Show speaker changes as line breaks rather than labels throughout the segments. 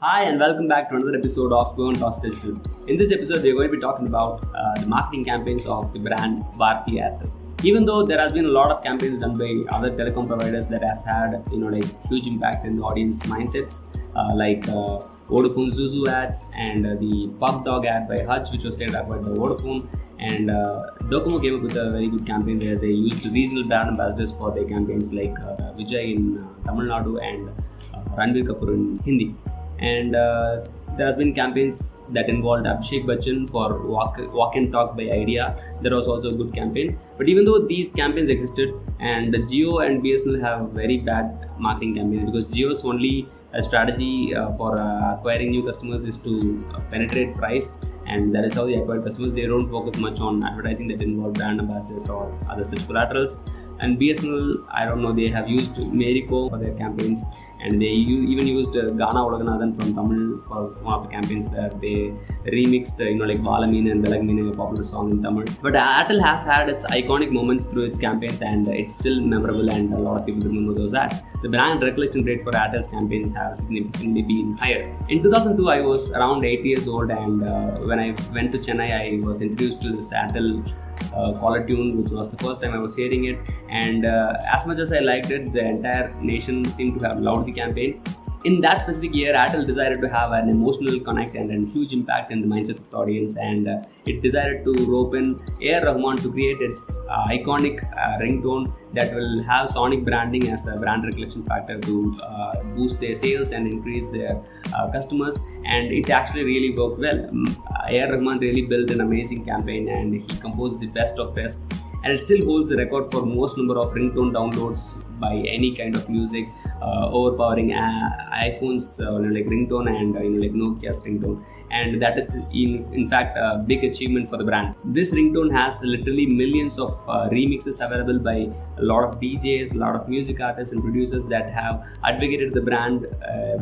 Hi and welcome back to another episode of Guhan Talks Digital. In this episode, we're going to be talking about the marketing campaigns of the brand Bharti Airtel. Even though there has been a lot of campaigns done by other telecom providers that has had huge impact in the audience mindsets, like Vodafone Zuzu ads and the Pug Dog ad by Hutch, which was later acquired by Vodafone. And Docomo came up with a very good campaign where they used regional brand ambassadors for their campaigns, like Vijay in Tamil Nadu and Ranbir Kapoor in Hindi. And there has been campaigns that involved Abhishek Bachchan for Walk and Talk by Idea. There was also a good campaign. But even though these campaigns existed, and Jio and BSNL have very bad marketing campaigns, because Jio's only strategy for acquiring new customers is to penetrate price, and that is how they acquire customers. They don't focus much on advertising that involve brand ambassadors or other such collaterals. And BSNL, I don't know, they have used mera for their campaigns, and they even used Gana Ulaganathan from Tamil for one of the campaigns where they remixed like Valameen and Velagmeen, a popular song in Tamil. But Airtel has had its iconic moments through its campaigns, and it's still memorable, and a lot of people remember those ads. The brand recollection rate for Airtel's campaigns have significantly been higher. In 2002, I was around 8 years old, and when I went to Chennai, I was introduced to this Airtel caller tune, which was the first time I was hearing it. And as much as I liked it, the entire nation seemed to have loved the campaign. In that specific year, Airtel decided to have an emotional connect and a huge impact in the mindset of the audience, and it decided to rope in Rahman to create its iconic ringtone that will have sonic branding as a brand recollection factor to boost their sales and increase their customers. And it actually really worked well. Rahman really built an amazing campaign, and he composed the best of best, and it still holds the record for most number of ringtone downloads by any kind of music, overpowering iPhone's like ringtone and like Nokia's ringtone. And that is in fact a big achievement for the brand. This ringtone has literally millions of remixes available by a lot of DJs, a lot of music artists and producers that have advocated the brand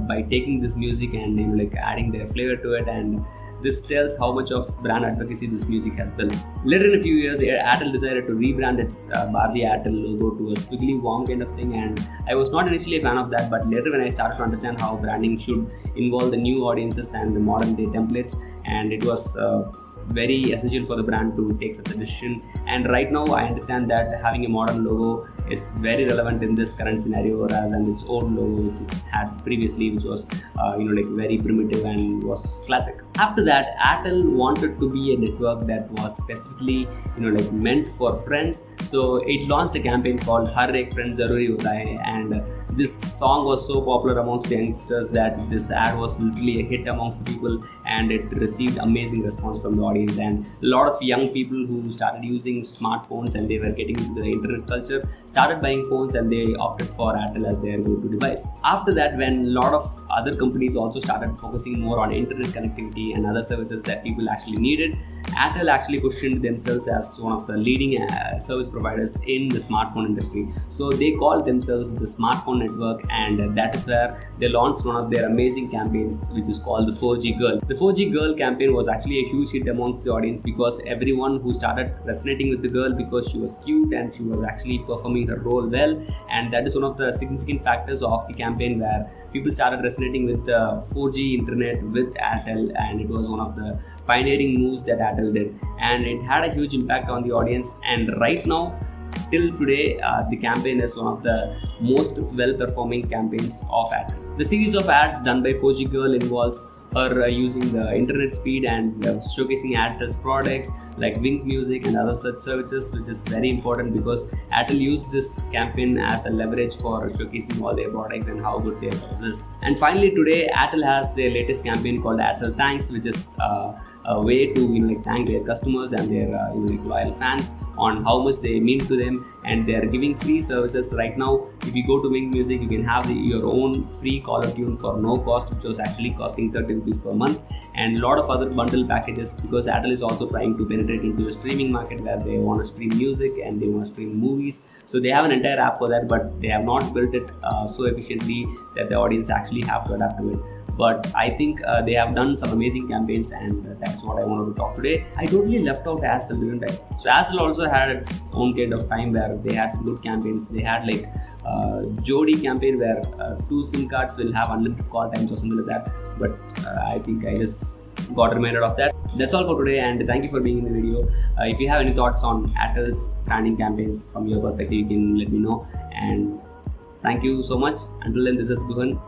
by taking this music and like adding their flavor to it. And this tells how much of brand advocacy this music has built. Later in a few years, Airtel decided to rebrand its Bharti Airtel logo to a squiggly worm kind of thing, and I was not initially a fan of that, but later when I started to understand how branding should involve the new audiences and the modern day templates, and it was very essential for the brand to take such a decision. And right now I understand that having a modern logo is very relevant in this current scenario rather than its old logo which it had previously, which was like very primitive and was classic. After that, Airtel wanted to be a network that was specifically like meant for friends, so it launched a campaign called Har Ek Friend Zaroori Hota Hai, and this song was so popular amongst youngsters that this ad was literally a hit amongst the people, and it received amazing response from the audience. And a lot of young people who started using smartphones and they were getting into the internet culture started buying phones, and they opted for Airtel as their go-to device. After that, when a lot of other companies also started focusing more on internet connectivity and other services that people actually needed, Airtel actually positioned themselves as one of the leading service providers in the smartphone industry. So they called themselves the smartphone network, and that is where they launched one of their amazing campaigns, which is called the 4G Girl. The 4G Girl campaign was actually a huge hit amongst the audience, because everyone who started resonating with the girl because she was cute and she was actually performing her role well, and that is one of the significant factors of the campaign where people started resonating with 4G internet with Airtel, and it was one of the pioneering moves that Airtel did, and it had a huge impact on the audience. And right now, till today, the campaign is one of the most well-performing campaigns of Airtel. The series of ads done by 4G Girl involves her using the internet speed and showcasing Airtel's products like Wink Music and other such services, which is very important because Airtel used this campaign as a leverage for showcasing all their products and how good their service is. And finally, today Airtel has their latest campaign called Airtel Thanks, which is a way to thank their customers and their loyal fans on how much they mean to them, and they are giving free services right now. If you go to Wink Music, you can have your own free caller tune for no cost, which was actually costing 30 rupees per month, and a lot of other bundle packages, because Airtel is also trying to penetrate into the streaming market where they want to stream music and they want to stream movies. So they have an entire app for that, but they have not built it so efficiently that the audience actually have to adapt to it. But I think they have done some amazing campaigns, and that's what I wanted to talk today. I totally left out Airtel, didn't I? So Airtel also had its own kind of time where they had some good campaigns. They had like Jodi campaign where two SIM cards will have unlimited call times or something like that. But I think I just got reminded of that. That's all for today, and thank you for being in the video. If you have any thoughts on Airtel's branding campaigns from your perspective, you can let me know. And thank you so much. Until then, this is Guhan.